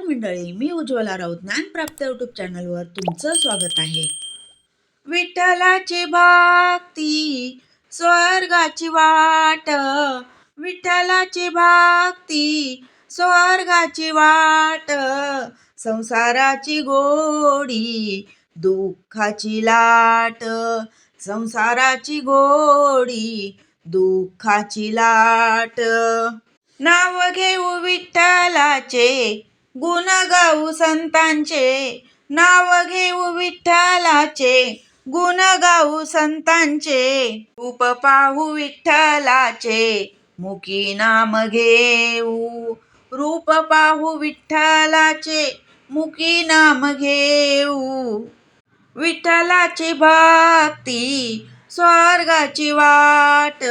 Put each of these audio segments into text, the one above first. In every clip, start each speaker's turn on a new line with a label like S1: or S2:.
S1: मंडळी, मी उज्ज्वला राऊत ज्ञानप्राप्त यूट्यूब चॅनलवर तुमचं स्वागत आहे. विठ्ठलाची भक्ती स्वर्गाची वाट, विठ्ठलाची भक्ती स्वर्गाची वाट, संसाराची गोडी दुःखाची लाट, संसाराची गोडी दुःखाची लाट. नाव घेऊ विठ्ठलाचे, गुण गाऊ संतांचे, नाव घेऊ विठ्ठलाचे, गुण गाऊ संतांचे, रूप पाहू विठ्ठलाचे, मुखी नाम घेऊ, रूप पाहू विठ्ठलाचे, मुखी नाम घेऊ. विठ्ठलाची भक्ती स्वर्गाची वाट,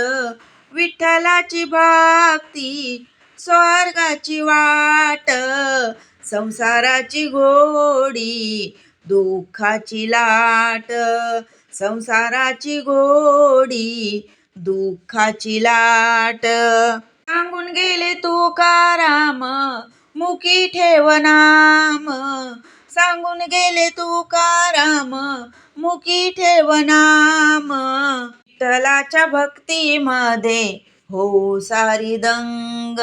S1: विठ्ठलाची भक्ती स्वर्गाची वाट, संसाराची घोडी दुःखाची लाट, संसाराची घोडी दुःखाची लाट. सांगून गेले तुकाराम, मुखी ठेव नाम, सांगून गेले तुकाराम, मुखी ठेव नाम. विठ्ठलाच्या भक्तीमध्ये हो सारी दंग,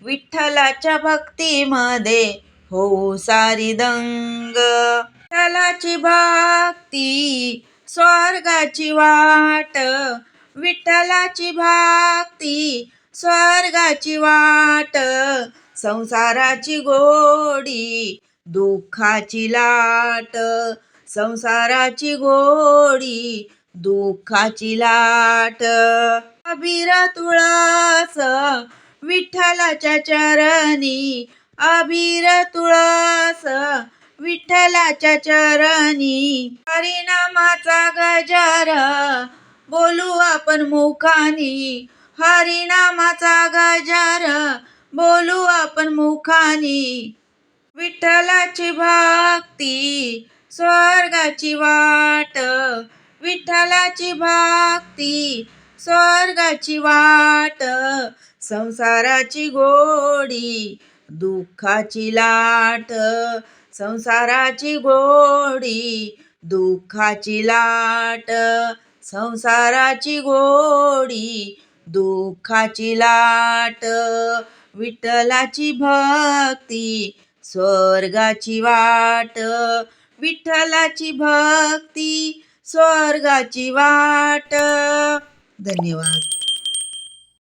S1: विठ्ठलाच्या भक्तीमध्ये हो सारी दंग. विठ्ठलाची भक्ती स्वर्गाची वाट, विठ्ठलाची भक्ती स्वर्गाची वाट, संसाराची गोडी दुःखाची लाट, संसाराची गोडी दुःखाची लाट. अबीर तुळस विठ्ठलाच्या चरणी, अबीर तुळस विठ्ठलाच्या चरणी, हरिनामाचा गजर बोलू आपण मुखानी, हरिनामाचा गजर बोलू आपण मुखानी. विठ्ठलाची भक्ती स्वर्गाची वाट, विठ्ठलाची भक्ती स्वर्गाची वाट, संसाराची गोडी दुःखाची लाट, संसाराची गोडी दुःखाची लाट, संसाराची गोडी दुःखाची लाट. विठ्ठलाची भक्ती स्वर्गाची वाट, विठ्ठलाची भक्ती स्वर्गाची वाट. धन्यवाद.